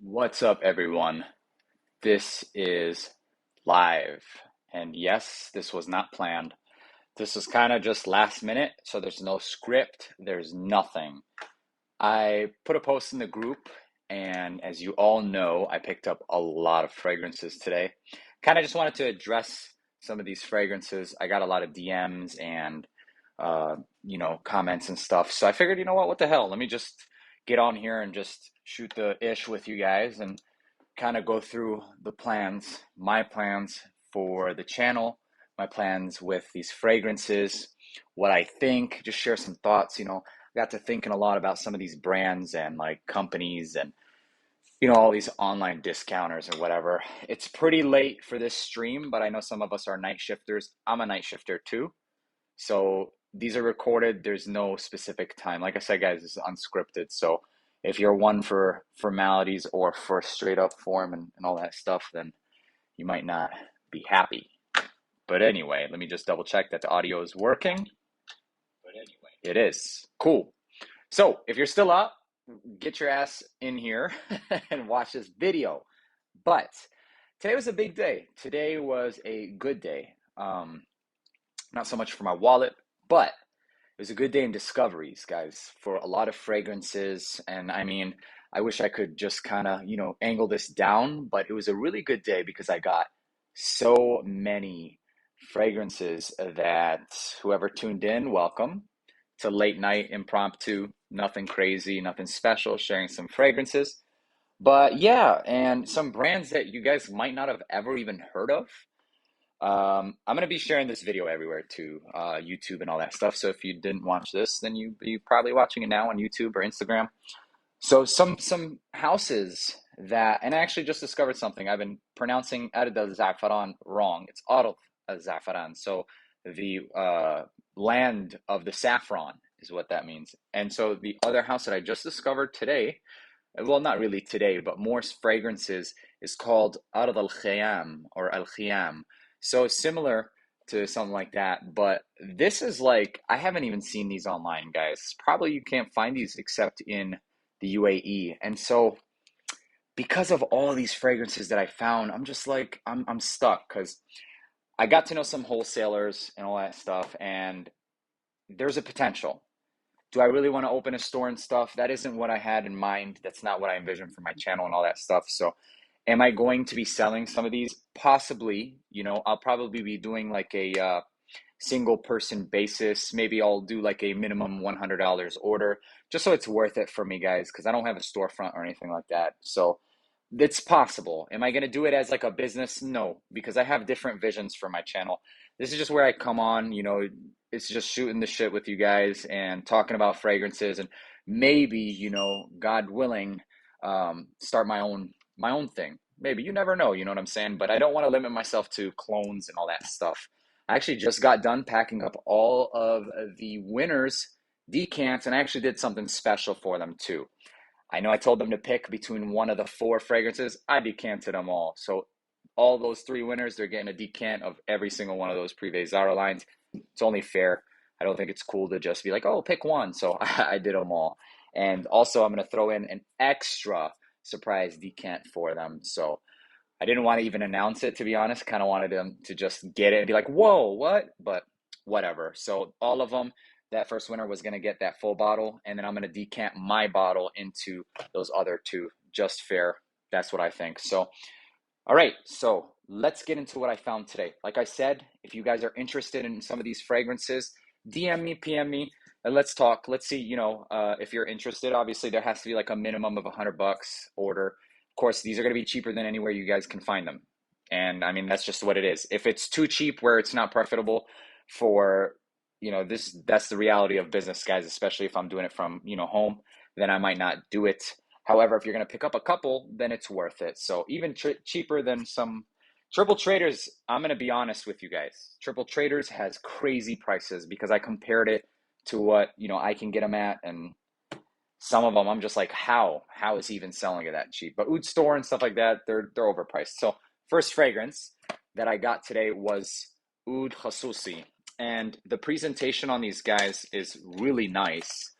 What's up, everyone? This is live. And yes, this was not planned. This was kind of just last minute, so there's no script, there's nothing. I put a post in the group, and as you all know, I picked up a lot of fragrances today. Kind of just wanted to address some of these fragrances. I got a lot of DMs and comments and stuff. So I figured, you know what the hell? Let me just get on here and just shoot the ish with you guys and kind of go through the plans, my plans for the channel, my plans with these fragrances, what I think, just share some thoughts. I got to thinking a lot about some of these brands and like companies and, all these online discounters or whatever. It's pretty late for this stream, but I know some of us are night shifters. I'm a night shifter too. So these are recorded. There's no specific time. Like I said, guys, this is unscripted. So if you're one for formalities or for straight up form and all that stuff, then you might not be happy. But anyway, let me just double check that the audio is working. It is. Cool. So if you're still up, get your ass in here and watch this video. But today was a big day. Today was a good day. Not so much for my wallet, but it was a good day in discoveries, guys, for a lot of fragrances. And I mean, I wish I could just kind of, angle this down, but it was a really good day because I got so many fragrances that whoever tuned in, welcome to late night impromptu, nothing crazy, nothing special, sharing some fragrances. But yeah, and some brands that you guys might not have ever even heard of. I'm gonna be sharing this video everywhere too, YouTube and all that stuff. So if you didn't watch this, then you'd be probably watching it now on YouTube or Instagram. So some houses that, and I actually just discovered something. I've been pronouncing Ard al Za'faran wrong. It's Ard al Za'faran. So the land of the saffron is what that means. And so the other house that I just discovered today, well, not really today, but more fragrances, is called Ard al Khayam or Al Khiyam. So similar to something like that, but this is like, I haven't even seen these online, guys. Probably you can't find these except in the UAE. And so because of all these fragrances that I found, I'm just like, I'm stuck because I got to know some wholesalers and all that stuff, and there's a potential. Do I really want to open a store and stuff? That isn't what I had in mind. That's not what I envisioned for my channel and all that stuff. So, am I going to be selling some of these? Possibly. I'll probably be doing like a single person basis. Maybe I'll do like a minimum $100 order just so it's worth it for me, guys, because I don't have a storefront or anything like that. So, it's possible. Am I going to do it as like a business? No, because I have different visions for my channel. This is just where I come on, it's just shooting the shit with you guys and talking about fragrances and maybe, God willing, start my own thing. Maybe you never know, you know what I'm saying? But I don't want to limit myself to clones and all that stuff. I actually just got done packing up all of the winners decants and I actually did something special for them too. I know I told them to pick between one of the four fragrances. I decanted them all. So all those three winners, they're getting a decant of every single one of those Privé Zara lines. It's only fair. I don't think it's cool to just be like, oh, pick one. So I did them all. And also, I'm going to throw in an extra surprise decant for them. So I didn't want to even announce it, to be honest. Kind of wanted them to just get it and be like, whoa, what? But whatever. So all of them, that first winner was going to get that full bottle. And then I'm going to decant my bottle into those other two. Just fair. That's what I think. So, all right. So let's get into what I found today. Like I said, if you guys are interested in some of these fragrances, DM me, PM me, and let's talk. Let's see, if you're interested. Obviously, there has to be like a minimum of $100 order. Of course, these are going to be cheaper than anywhere you guys can find them. And I mean, that's just what it is. If it's too cheap where it's not profitable for, that's the reality of business, guys, especially if I'm doing it from, home, then I might not do it. However, if you're going to pick up a couple, then it's worth it. So even cheaper than some Triple Traders, I'm going to be honest with you guys. Triple Traders has crazy prices because I compared it to what, I can get them at, and some of them I'm just like, how is he even selling it that cheap? But Oud Store and stuff like that, they're overpriced. So first fragrance that I got today was Oud Khasusi, and the presentation on these guys is really nice.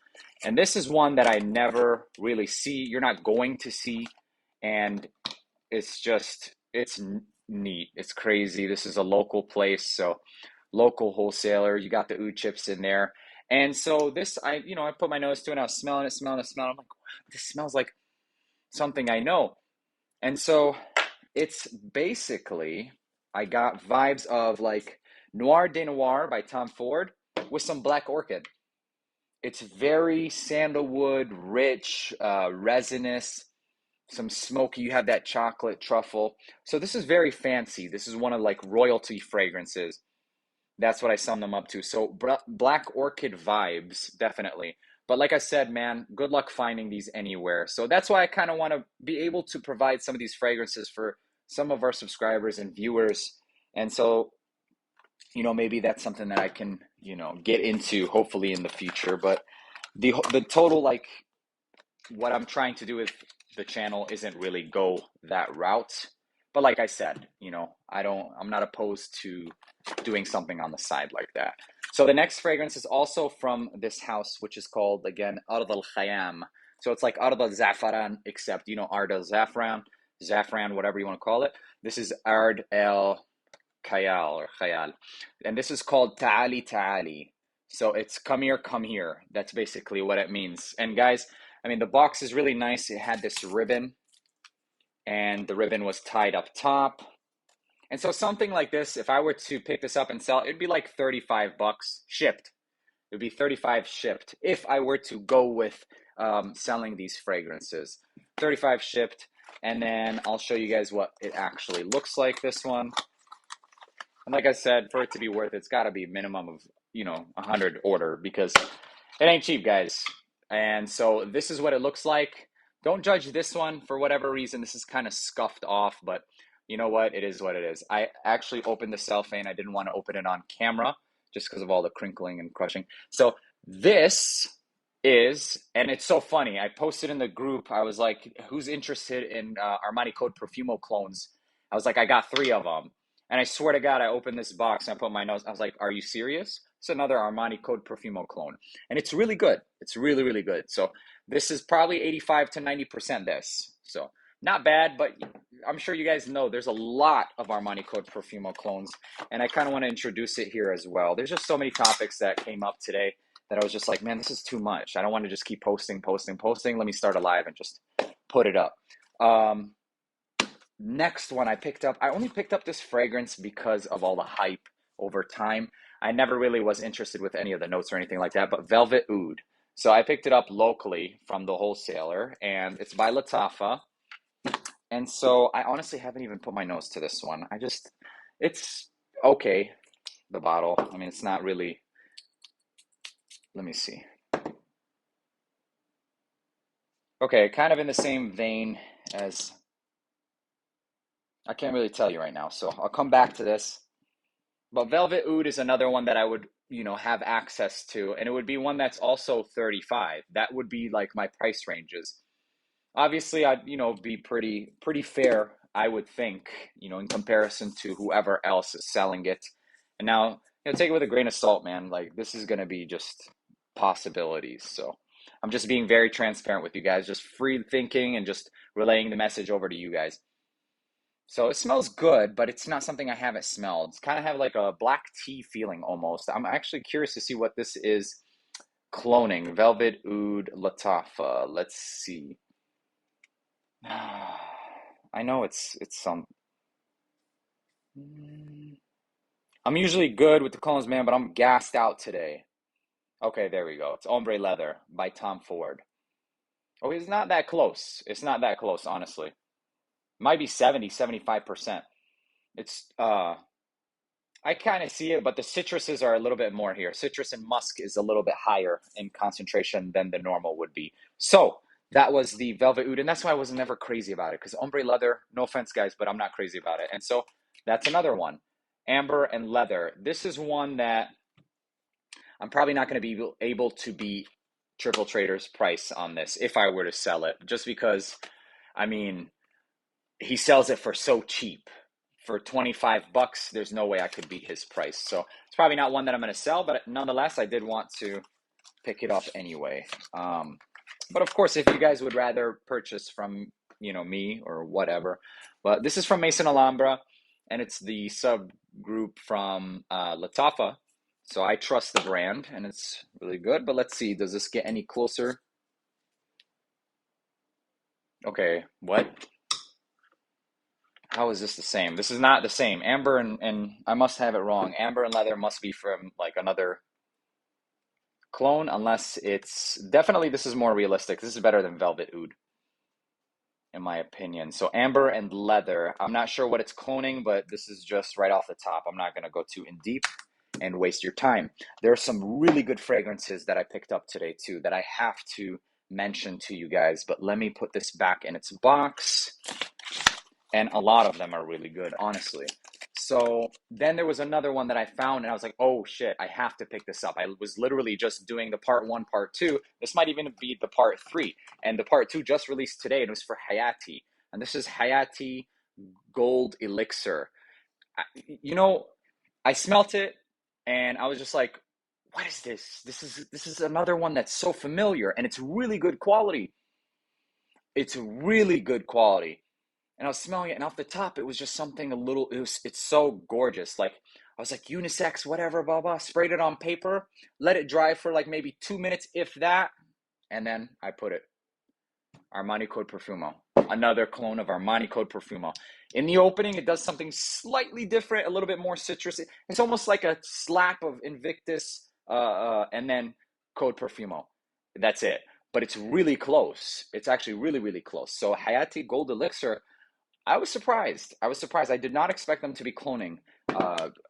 And this is one that I never really see. You're not going to see and it's neat. It's crazy. This is a local place, so local wholesaler. You got the oud chips in there. And so this, I put my nose to it and I was smelling it, smelling it, smelling it. I'm like, wow, this smells like something I know. And so it's basically, I got vibes of like Noir de Noir by Tom Ford with some Black Orchid. It's very sandalwood, rich, resinous, some smoky. You have that chocolate truffle. So this is very fancy. This is one of like royalty fragrances. That's what I sum them up to. So Black Orchid vibes, definitely. But like I said, man, good luck finding these anywhere. So that's why I kind of want to be able to provide some of these fragrances for some of our subscribers and viewers. And so, maybe that's something that I can, get into hopefully in the future. But the total, like, what I'm trying to do with the channel isn't really go that route. But like I said, I'm not opposed to doing something on the side like that. So the next fragrance is also from this house, which is called, again, Ard al Khayyam. So it's like Ard al Zafaran, except, Ard al Zafran, whatever you want to call it. This is Ard al Khayal or Khayal. And this is called Ta'ali Ta'ali. So it's come here, come here. That's basically what it means. And guys, I mean, the box is really nice. It had this ribbon, and the ribbon was tied up top. And so something like this, if I were to pick this up and sell, it'd be like 35 bucks shipped. It would be 35 shipped if I were to go with selling these fragrances. 35 shipped, and then I'll show you guys what it actually looks like, this one. And like I said, for it to be worth it, it's got to be a minimum of, 100 order, because it ain't cheap, guys. And so this is what it looks like. Don't judge this one for whatever reason. This is kind of scuffed off, but you know what? It is what it is. I actually opened the cellophane. I didn't want to open it on camera just because of all the crinkling and crushing. So this is, and it's so funny. I posted in the group. I was like, who's interested in Armani Code Profumo clones? I was like, I got 3 of them. And I swear to God, I opened this box and I put my nose. I was like, are you serious? It's another Armani Code Profumo clone. And it's really good. It's really, really good. So this is probably 85 to 90% this. So not bad, but I'm sure you guys know there's a lot of Armani Code Profumo clones. And I kind of want to introduce it here as well. There's just so many topics that came up today that I was just like, man, this is too much. I don't want to just keep posting. Let me start a live and just put it up. Next one I only picked up this fragrance because of all the hype over time. I never really was interested with any of the notes or anything like that, but Velvet Oud. So I picked it up locally from the wholesaler, and it's by Lattafa. And so I honestly haven't even put my nose to this one. It's okay, the bottle. I mean, it's not really, let me see. Okay, kind of in the same vein as, I can't really tell you right now, so I'll come back to this. But Velvet Oud is another one that I would, have access to, and it would be one that's also 35. That would be like my price ranges. Obviously, I'd, be pretty fair, I would think, in comparison to whoever else is selling it. And now, take it with a grain of salt, man. Like, this is going to be just possibilities. So I'm just being very transparent with you guys, just free thinking and just relaying the message over to you guys. So it smells good, but it's not something I haven't smelled. It's kind of have like a black tea feeling almost. I'm actually curious to see what this is cloning. Velvet Oud Lattafa. Let's see. I know it's some. I'm usually good with the clones, man, but I'm gassed out today. Okay, there we go. It's Ombre Leather by Tom Ford. Oh, it's not that close. It's not that close, honestly. Might be 70, 75%. It's I kind of see it, but the citruses are a little bit more here. Citrus and musk is a little bit higher in concentration than the normal would be. So that was the Velvet Oud, and that's why I was never crazy about it, because ombre leather, no offense, guys, but I'm not crazy about it. And so that's another one. Amber and leather. This is one that I'm probably not going to be able to beat Triple Trader's price on this if I were to sell it, just because, I mean, he sells it for so cheap. For 25 bucks, there's no way I could beat his price. So it's probably not one that I'm going to sell, but nonetheless, I did want to pick it up anyway. But of course, if you guys would rather purchase from me or whatever. But this is from Mason Alhambra, and it's the subgroup from Latafa. So I trust the brand, and it's really good. But let's see, does this get any closer? Okay, what? How is this the same? This is not the same. Amber and I must have it wrong. Amber and leather must be from like another clone, unless it's definitely this is more realistic. This is better than Velvet Oud, in my opinion. So amber and leather. I'm not sure what it's cloning, but this is just right off the top. I'm not gonna go too in deep and waste your time. There are some really good fragrances that I picked up today too that I have to mention to you guys. But let me put this back in its box. And a lot of them are really good, honestly. So then there was another one that I found, and I was like, oh shit, I have to pick this up. I was literally just doing the part one, part two. This might even be the part three. And the part two just released today, and it was for Hayati. And this is Hayati Gold Elixir. You know, I smelt it, and I was just like, what is this? This is another one that's so familiar, and it's really good quality. It's really good quality. And I was smelling it, and off the top, it was just something a little. It's so gorgeous. Like I was like unisex, whatever, blah blah. Sprayed it on paper, let it dry for like maybe 2 minutes, if that, and then I put it. Armani Code Profumo, another clone of Armani Code Profumo. In the opening, it does something slightly different, a little bit more citrus. It's almost like a slap of Invictus, and then Code Profumo. That's it. But it's really close. It's actually really, really close. So Hayati Gold Elixir, I was surprised. I was surprised. I did not expect them to be cloning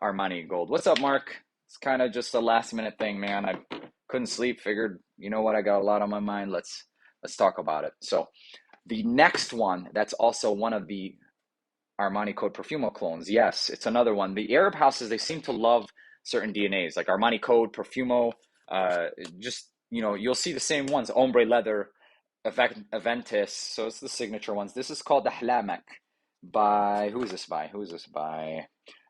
Armani Gold. What's up, Mark? It's kind of just a last minute thing, man. I couldn't sleep. Figured, you know what? I got a lot on my mind. Let's talk about it. So the next one, that's also one of the Armani Code Profumo clones. Yes, it's another one. The Arab houses, they seem to love certain DNAs, like Armani Code Profumo. Just you'll see the same ones. Ombre Leather, Aventus. So it's the signature ones. This is called the Hlamek by who is this by? Who is this by?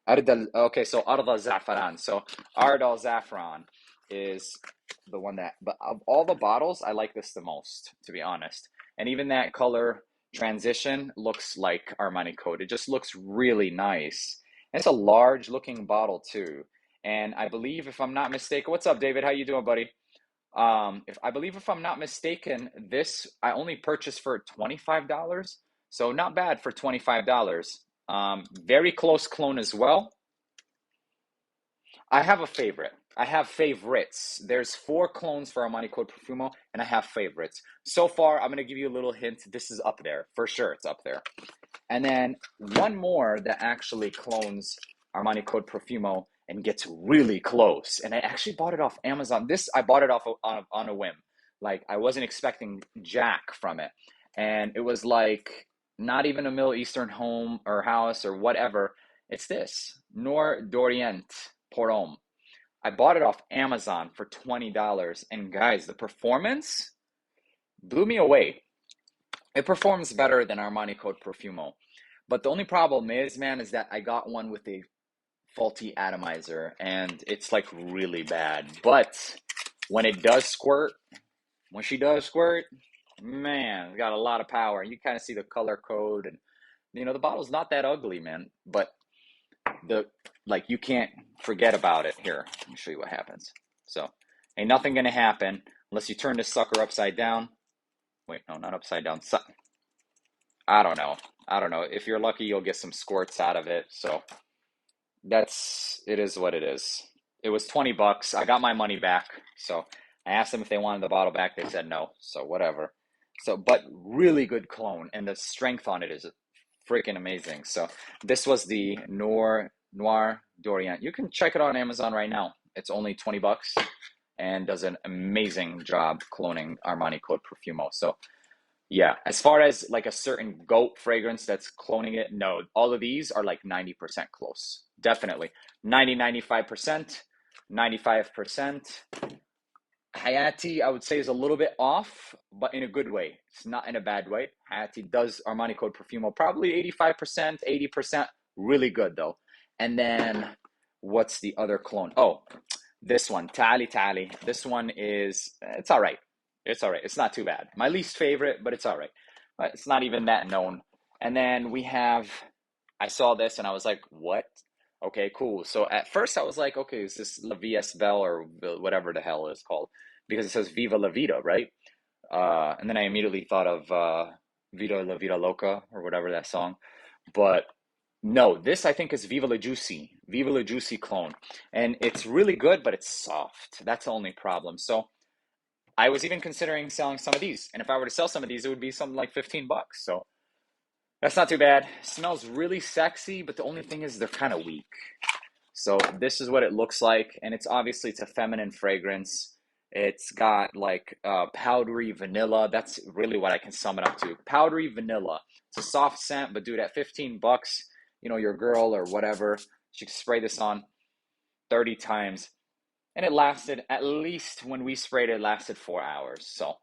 Ardal. Okay, so Ardal Zafran. So Ardal Zafran is the one that. But of all the bottles, I like this the most, to be honest. And even that color transition looks like Armani Code. It just looks really nice. And it's a large looking bottle too. And I believe, if I'm not mistaken, what's up, David? How you doing, buddy? If I'm not mistaken, this I only purchased for $25, so not bad for $25. Very close clone as well. I have a favorite. I have favorites. There's 4 clones for Armani Code Profumo, and I have favorites. So far, I'm gonna give you a little hint. This is up there for sure. It's up there. And then one more that actually clones Armani Code Profumo and gets really close. And I actually bought it off Amazon. This I bought it off on a whim. Like I wasn't expecting jack from it. And it was like not even a Middle Eastern home or house or whatever. It's this Noir d'Orient Pour Homme. I bought it off Amazon for $20. And guys, the performance blew me away. It performs better than Armani Code Profumo. But the only problem is, man, is that I got one with a faulty atomizer, and it's like really bad. But when it does squirt, when she does squirt, man, it's got a lot of power. You kind of see the color code, and the bottle's not that ugly, man. But you can't forget about it. Here, let me show you what happens. So ain't nothing gonna happen unless you turn this sucker upside down. Wait, no, not upside down. I don't know. If you're lucky, you'll get some squirts out of it. So it is what it is. It was $20. I got my money back. So I asked them if they wanted the bottle back. They said no. So whatever. So, but really good clone, and the strength on it is freaking amazing. So this was the Noir d'Orient. You can check it on Amazon right now. It's only $20 and does an amazing job cloning Armani Code Profumo. So yeah, as far as like a certain goat fragrance that's cloning it, no, all of these are like 90% close. Definitely. 95%, 95%. Hayati, I would say, is a little bit off, but in a good way. It's not in a bad way. Hayati does Armani Code Profumo probably 85%, 80%. Really good though. And then what's the other clone? Oh, this one, Tali Tali. This one it's all right. It's all right. It's not too bad. My least favorite, but it's all right. It's not even that known. And then we have, I saw this and I was like, what? Okay, cool. So at first I was like, okay, is this La Vie est Belle or whatever the hell it's called? Because it says Viva la Vida, right? And then I immediately thought of Vida la Vida Loca or whatever that song. But no, this I think is Viva la Juicy clone. And it's really good, but it's soft. That's the only problem. So I was even considering selling some of these. And if I were to sell some of these, it would be something like 15 bucks. So that's not too bad. Smells really sexy, but the only thing is they're kind of weak. So this is what it looks like, and it's a feminine fragrance. It's got like powdery vanilla. That's really what I can sum it up to. Powdery vanilla. It's a soft scent, but dude, at 15 bucks, your girl or whatever, she could spray this on 30 times. And it lasted, at least when we sprayed it, lasted 4 hours. So,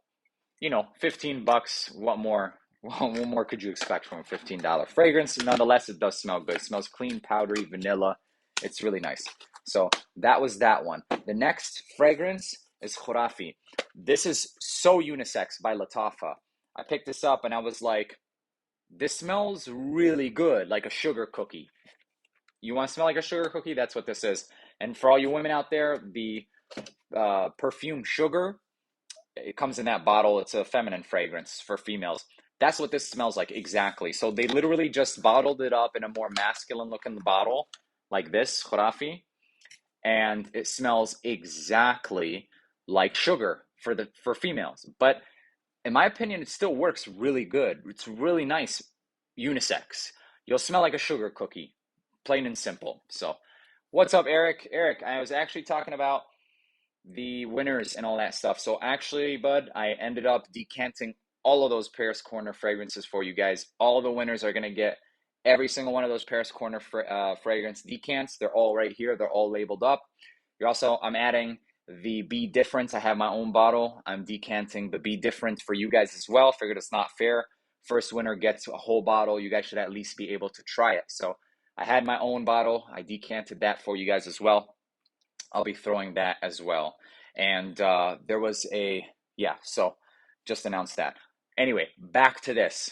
15 bucks, what more? What more could you expect from a $15 fragrance? Nonetheless, it does smell good. It smells clean, powdery, vanilla. It's really nice. So that was that one. The next fragrance is Khurafi. This is So Unisex by Lattafa. I picked this up and I was like, this smells really good, like a sugar cookie. You want to smell like a sugar cookie? That's what this is. And for all you women out there, the perfume sugar, it comes in that bottle. It's a feminine fragrance for females. That's what this smells like exactly. So they literally just bottled it up in a more masculine looking bottle like this, Khurafi, and it smells exactly like sugar for females. But in my opinion, it still works really good. It's really nice, unisex. You'll smell like a sugar cookie, plain and simple. So, what's up, Eric? Eric, I was actually talking about the winners and all that stuff. So actually, bud, I ended up decanting all of those Paris Corner fragrances for you guys. All the winners are going to get every single one of those Paris Corner fragrance decants. They're all right here. They're all labeled up. I'm adding the Be Different. I have my own bottle. I'm decanting the Be Different for you guys as well. Figured it's not fair. First winner gets a whole bottle. You guys should at least be able to try it. So I had my own bottle. I decanted that for you guys as well. I'll be throwing that as well. And there was so just announced that. Anyway, back to this.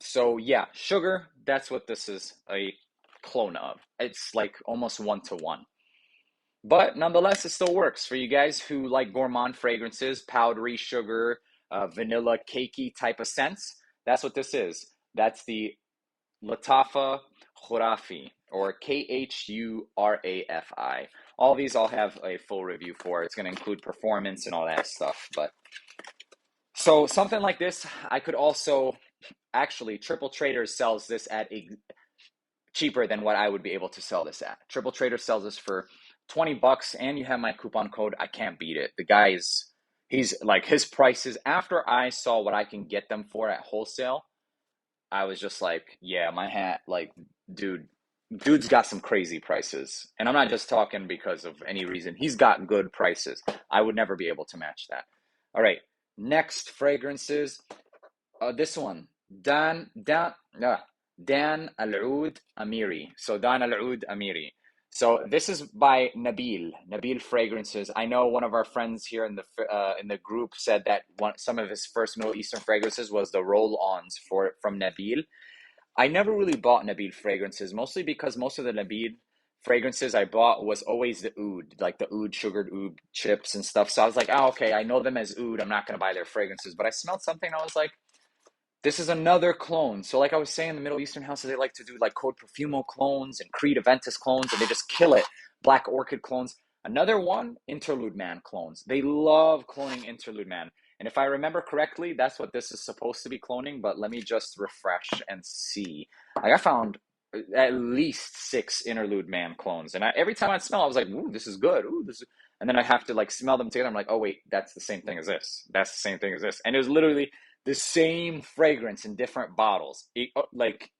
So yeah, sugar, that's what this is a clone of. It's like almost 1-to-1. But nonetheless, it still works for you guys who like gourmand fragrances, powdery sugar, vanilla, cakey type of scents. That's what this is. That's the Lattafa Khurafi, or Khurafi. All these I'll have a full review for. It's going to include performance and all that stuff. But so something like this, I could also actually, Triple Traders sells this at cheaper than what I would be able to sell this at. Triple Trader sells this for 20 bucks, and you have my coupon code. I can't beat it. The guy he's like, his prices, after I saw what I can get them for at wholesale, I was just like, yeah, my hat, like, dude's got some crazy prices. And I'm not just talking because of any reason. He's got good prices. I would never be able to match that. All right, next fragrances. This one, Dan Al Oud Amiri. So Dan Al Oud Amiri. So this is by Nabil Fragrances. I know one of our friends here in the group said that some of his first Middle Eastern fragrances was the roll-ons from Nabil. I never really bought Nabil fragrances, mostly because most of the Nabil fragrances I bought was always the oud, like the oud, sugared oud chips and stuff. So I was like, oh, okay, I know them as oud. I'm not going to buy their fragrances. But I smelled something and I was like, this is another clone. So like I was saying, the Middle Eastern houses, they like to do like Code Profumo clones and Creed Aventus clones, and they just kill it. Black Orchid clones. Another one, Interlude Man clones. They love cloning Interlude Man. And if I remember correctly, that's what this is supposed to be cloning, but let me just refresh and see. Like I found at least 6 Interlude Man clones. And every time I'd smell, I was like, ooh, this is good. Ooh, this is... And then I have to like smell them together. I'm like, oh wait, that's the same thing as this. That's the same thing as this. And it was literally the same fragrance in different bottles. Like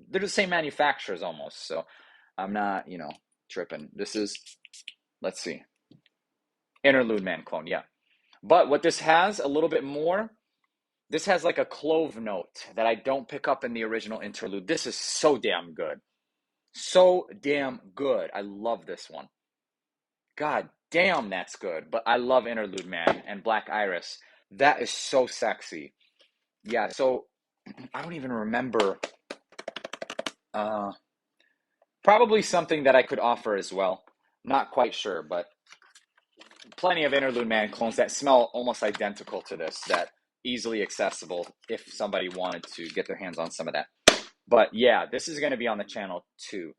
they're the same manufacturers almost. So I'm not, tripping. This is, let's see, Interlude Man clone, yeah. But what this has a little bit more, this has like a clove note that I don't pick up in the original Interlude. This is so damn good. So damn good. I love this one. God damn, that's good. But I love Interlude Man and Black Iris. That is so sexy. yeah, so I don't even remember. Uh, Probably something that I could offer as well. Not quite sure, but plenty of Interlude Man clones that smell almost identical to this, that easily accessible if somebody wanted to get their hands on some of that. But yeah, this is going to be on the channel too.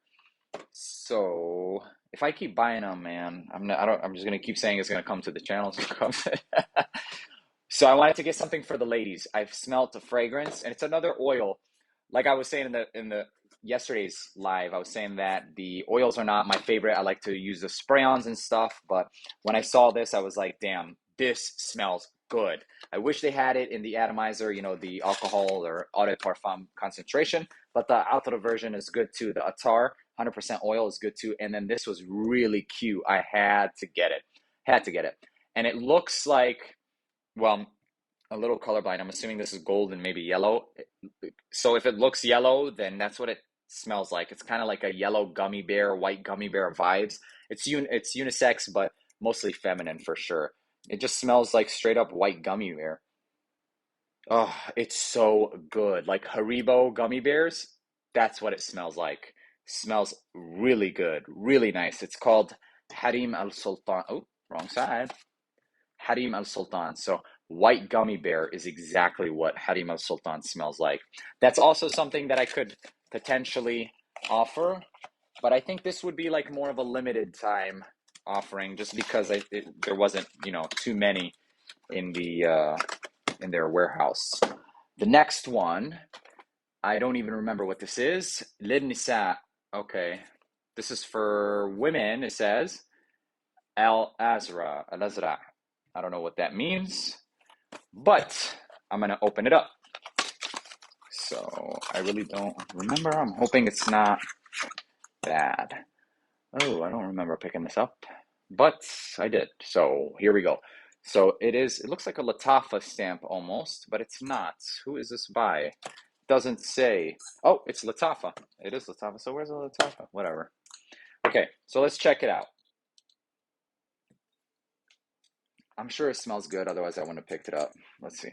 So if I keep buying them, man, I'm just going to keep saying it's going to come to the channel. So I wanted to get something for the ladies. I've smelt a fragrance, and it's another oil. Like I was saying in the yesterday's live, I was saying that the oils are not my favorite. I like to use the spray-ons and stuff, but when I saw this, I was like, damn, this smells good. I wish they had it in the atomizer, the alcohol or eau de parfum concentration, but the Altra version is good too. The Attar 100% oil is good too. And then this was really cute. I had to get it. Had to get it. And it looks like, well, a little colorblind. I'm assuming this is gold and maybe yellow. So if it looks yellow, then that's what it smells like. It's kind of like a yellow gummy bear, white gummy bear vibes. It's unisex, but mostly feminine for sure. It just smells like straight up white gummy bear. Oh, it's so good. Like Haribo gummy bears, that's what it smells like. Smells really good, really nice. It's called Harim Al Sultan. Oh, wrong side. Harim Al Sultan. So white gummy bear is exactly what Harim Al Sultan smells like. That's also something that I could potentially offer, but I think this would be like more of a limited time offering, just because there wasn't too many in in their warehouse. The next one, I don't even remember what this is. Lid Nisa. Okay, this is for women. It says Al Azra. I don't know what that means, but I'm gonna open it up. So I really don't remember. I'm hoping it's not bad. Oh, I don't remember picking this up, but I did. So here we go. So it looks like a Latafa stamp almost, but it's not. Who is this by? Doesn't say. Oh, it's Latafa. It is Latafa. So where's the Latafa? Whatever. Okay, so let's check it out. I'm sure it smells good, otherwise I wouldn't have picked it up. Let's see.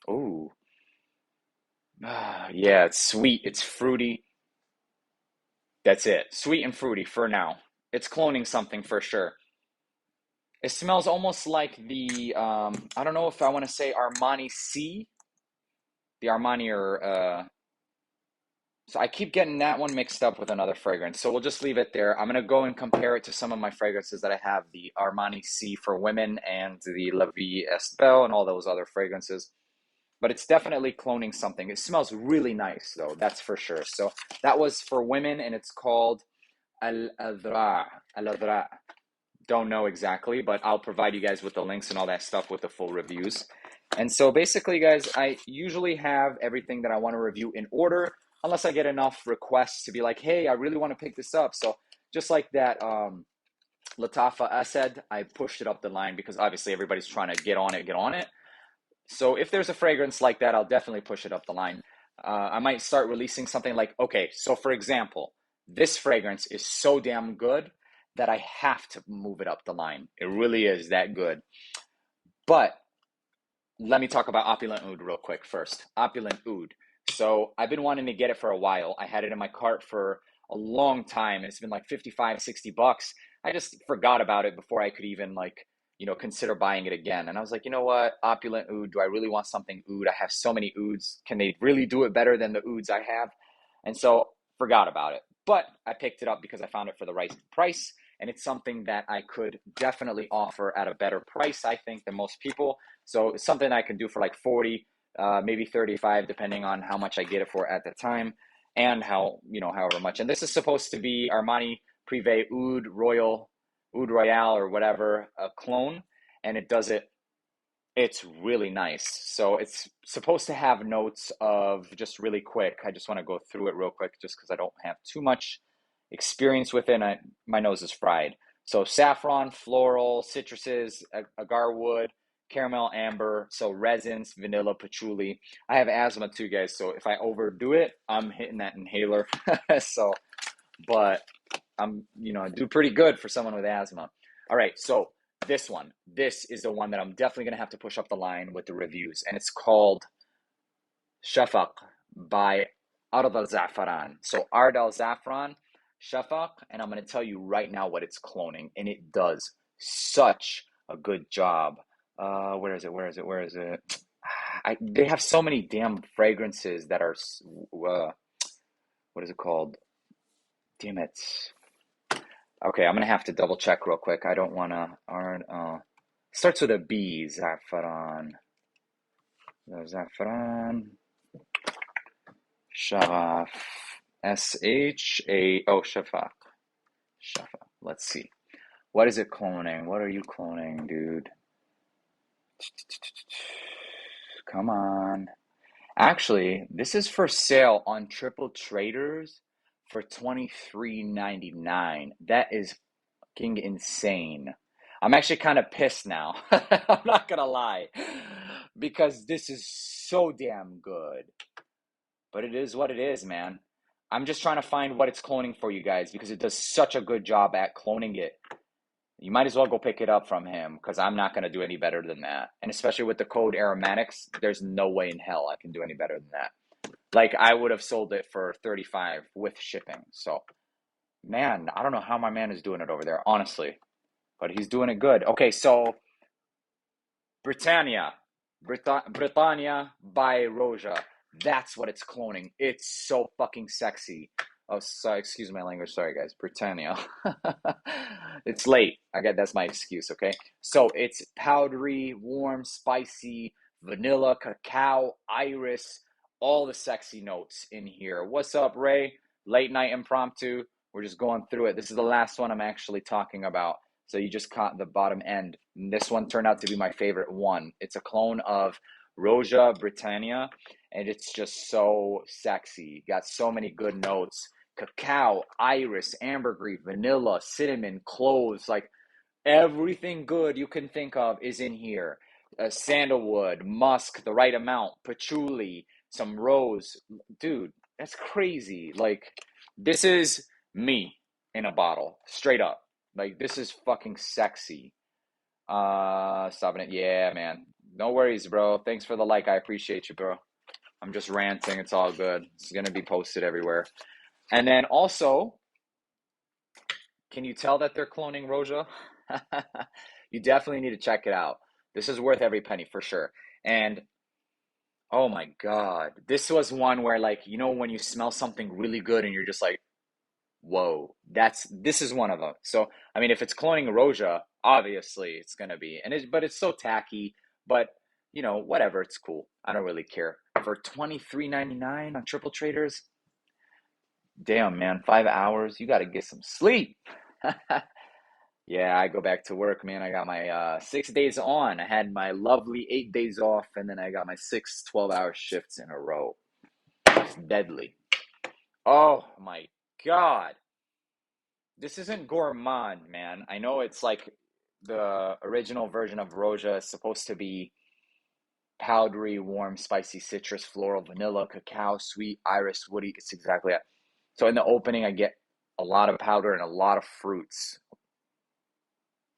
Oh, yeah, it's sweet, it's fruity. That's it. Sweet and fruity for now. It's cloning something for sure. It smells almost like I don't know if I want to say Armani C, the Armani or, so I keep getting that one mixed up with another fragrance. So we'll just leave it there. I'm going to go and compare it to some of my fragrances that I have, the Armani C for women and the La Vie Est Belle and all those other fragrances. But it's definitely cloning something. It smells really nice though, that's for sure. So that was for women, and it's called Al Adra. Al Adra. Don't know exactly, but I'll provide you guys with the links and all that stuff with the full reviews. And so basically, guys, I usually have everything that I want to review in order, unless I get enough requests to be like, hey, I really want to pick this up. So just like that Latafa Asad, I pushed it up the line because obviously everybody's trying to get on it. So if there's a fragrance like that, I'll definitely push it up the line. I might start releasing something like, okay, so for example, this fragrance is so damn good that I have to move it up the line. It really is that good. But let me talk about Opulent Oud real quick first. Opulent Oud. So I've been wanting to get it for a while. I had it in my cart for a long time. It's been like 55, $60. I just forgot about it before I could even consider buying it again. And I was like, you know what? Opulent Oud. Do I really want something oud? I have so many ouds. Can they really do it better than the ouds I have? And so forgot about it. But I picked it up because I found it for the right price. And it's something that I could definitely offer at a better price, I think, than most people. So it's something I can do for like 40, maybe 35, depending on how much I get it for at the time and however much. And this is supposed to be Armani Privé Oud Royale or whatever, a clone. And it's really nice. So it's supposed to have notes of, just really quick, I just want to go through it real quick just because I don't have too much experience with it. My nose is fried. So saffron, floral, citruses, agar wood, caramel, amber, so resins, vanilla, patchouli. I have asthma too, guys, so if I overdo it, I'm hitting that inhaler. But I do pretty good for someone with asthma. All right, so This one. This is the one that I'm definitely going to have to push up the line with the reviews. And it's called Shafaq by Ard al Za'faran. So Ard al Za'faran, Shafaq, and I'm going to tell you right now what it's cloning. And it does such a good job. Where is it? Where is it? Where is it? They have so many damn fragrances that are, what is it called? Damn it. Okay, I'm gonna have to double check real quick. I don't wanna, starts with a B, Za'faran. Za'faran, Sharaf, S-H-A, Shafaq. Shafaq. Let's see. What is it cloning? What are you cloning, dude? Come on. Actually, this is for sale on Triple Traders for $23.99. That is fucking insane. I'm actually kind of pissed now. I'm not gonna lie, because this is so damn good. But it is what it is, man. I'm just trying to find what it's cloning for you guys because it does such a good job at cloning it. You might as well go pick it up from him because I'm not gonna do any better than that. And especially with the code Aromatics, there's no way in hell I can do any better than that. Like I would have sold it for 35 with shipping. So, man, I don't know how my man is doing it over there, honestly, but he's doing it good. Okay, so Britannia, Britannia by Roja. That's what it's cloning. It's so fucking sexy. Oh, sorry, excuse my language. Sorry, guys. Britannia. It's late. I get that's my excuse. Okay, so it's powdery, warm, spicy, vanilla, cacao, iris, all the sexy notes in here. What's up, Ray? Late night impromptu. We're just going through it. This is the last one I'm actually talking about. So you just caught the bottom end. And this one turned out to be my favorite one. It's a clone of Roja Britannia, and it's just so sexy. Got so many good notes. Cacao, iris, ambergris, vanilla, cinnamon, cloves, like everything good you can think of is in here. Sandalwood, musk, the right amount, patchouli, some rose. Dude, that's crazy. Like, this is me in a bottle, straight up. Like, this is fucking sexy. Stopping it. Yeah, man. No worries, bro. Thanks for the like. I appreciate you, bro. I'm just ranting. It's all good. It's gonna be posted everywhere. And then also, can you tell that they're cloning Roja? You definitely need to check it out. This is worth every penny for sure. And oh my God, this was one where, like, you know, when you smell something really good and you're just like, whoa, this is one of them. So, I mean, if it's cloning Roja, obviously it's gonna be, but it's so tacky, but you know, whatever, it's cool. I don't really care. For $23.99 on Triple Traders, damn man, 5 hours, you gotta get some sleep. Yeah, I go back to work, man. I got my 6 days on. I had my lovely 8 days off, and then I got my 12-hour shifts in a row. It's deadly. Oh my God. This isn't gourmand, man. I know it's like the original version of Roja is supposed to be powdery, warm, spicy, citrus, floral, vanilla, cacao, sweet, iris, woody. It's exactly that. So in the opening, I get a lot of powder and a lot of fruits.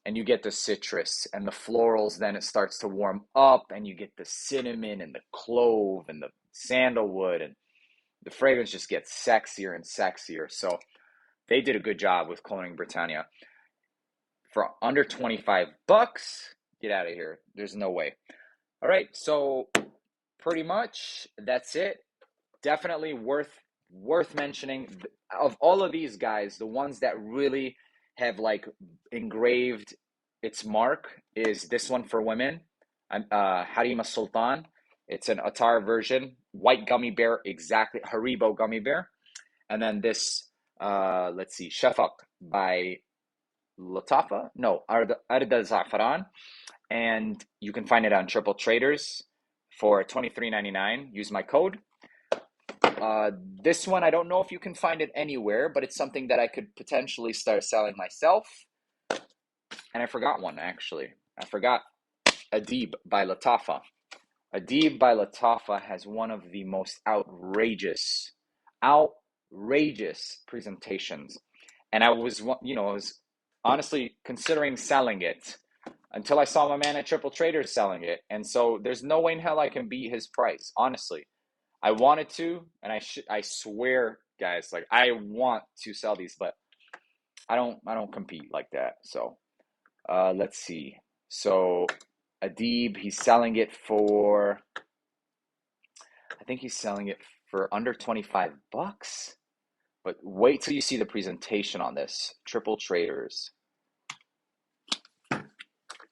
And you get the citrus and the florals, then it starts to warm up, and you get the cinnamon and the clove and the sandalwood, and the fragrance just gets sexier and sexier. So they did a good job with cloning Britannia. For under 25 bucks, get out of here. There's no way. All right, so pretty much that's it. Definitely worth mentioning. Of all of these guys, the ones that really have like engraved its mark is this one for women, Harima Sultan. It's an Attar version, white gummy bear, exactly, Haribo gummy bear. And then this, let's see, Shafaq by Latafa, no, Arda Za'faran. And you can find it on Triple Traders for $23.99. Use my code. This one, I don't know if you can find it anywhere, but it's something that I could potentially start selling myself. And I forgot one, actually. I forgot Adib by Latafa. Adib by Latafa has one of the most outrageous presentations. And I was honestly considering selling it until I saw my man at Triple Traders selling it. And so there's no way in hell I can beat his price, honestly. I wanted to, and I swear, guys, like I want to sell these, but I don't compete like that. So let's see. So Adib, he's selling it for, I think he's selling it for under 25 bucks. But wait till you see the presentation on this. Triple Traders.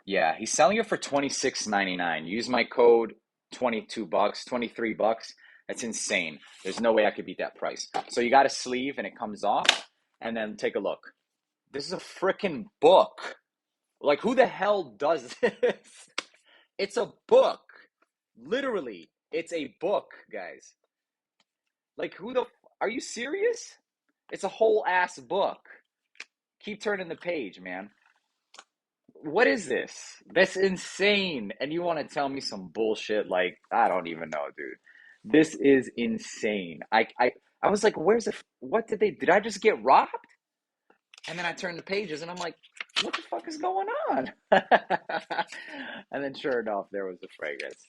Yeah, he's selling it for $26.99. Use my code 22 bucks, 23 bucks. That's insane. There's no way I could beat that price. So you got a sleeve and it comes off, and then take a look. This is a freaking book. Like, who the hell does this? It's a book. Literally, it's a book, guys. Like, are you serious? It's a whole ass book. Keep turning the page, man. What is this? That's insane. And you want to tell me some bullshit like, I don't even know, dude. This is insane. I was like, what did I just get robbed? And then I turned the pages and I'm like, what the fuck is going on? And then sure enough, there was the fragrance.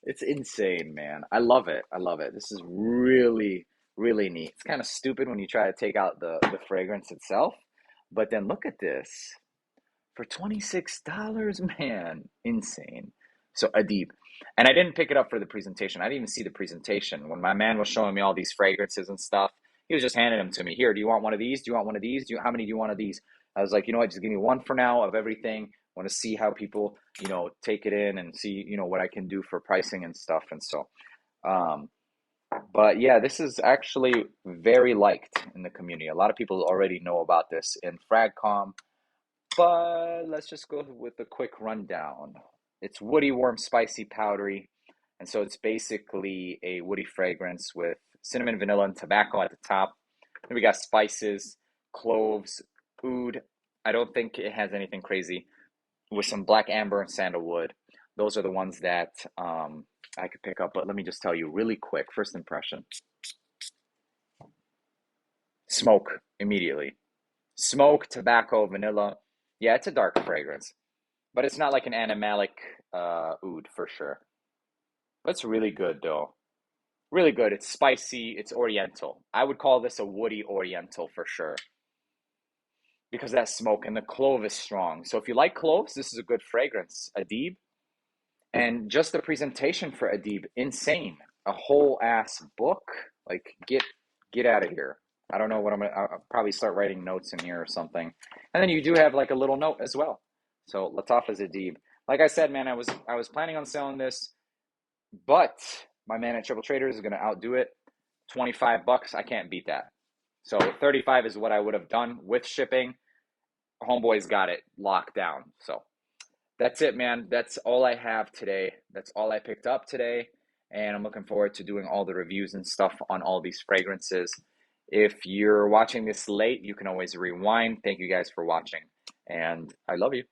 It's insane, man. I love it. I love it. This is really, really neat. It's kind of stupid when you try to take out the fragrance itself. But then look at this. For $26, man, insane. So Adib, and I didn't pick it up for the presentation. I didn't even see the presentation. When my man was showing me all these fragrances and stuff, he was just handing them to me. Here, do you want one of these? Do you want one of these? How many do you want of these? I was like, you know what? Just give me one for now of everything. I want to see how people, take it in and see, what I can do for pricing and stuff. And so, um, but yeah, this is actually very liked in the community. A lot of people already know about this in Fragcom. But let's just go with a quick rundown. It's woody, warm, spicy, powdery. And so it's basically a woody fragrance with cinnamon, vanilla, and tobacco at the top. Then we got spices, cloves, oud. I don't think it has anything crazy. With some black amber and sandalwood. Those are the ones that I could pick up. But let me just tell you really quick, first impression. Smoke immediately. Smoke, tobacco, vanilla. Yeah, it's a dark fragrance. But it's not like an animalic oud for sure. But it's really good though. Really good. It's spicy. It's oriental. I would call this a woody oriental for sure because that smoke and the clove is strong. So if you like cloves, this is a good fragrance. Adib. And just the presentation for Adib, insane. A whole ass book. Like get out of here. I don't know what I'll probably start writing notes in here or something. And then you do have like a little note as well. So Lattafa Adib. Like I said, man, I was planning on selling this, but my man at Triple Traders is gonna outdo it. 25 bucks, I can't beat that. So 35 is what I would have done with shipping. Homeboy's got it locked down. So that's it, man. That's all I have today. That's all I picked up today. And I'm looking forward to doing all the reviews and stuff on all these fragrances. If you're watching this late, you can always rewind. Thank you guys for watching. And I love you.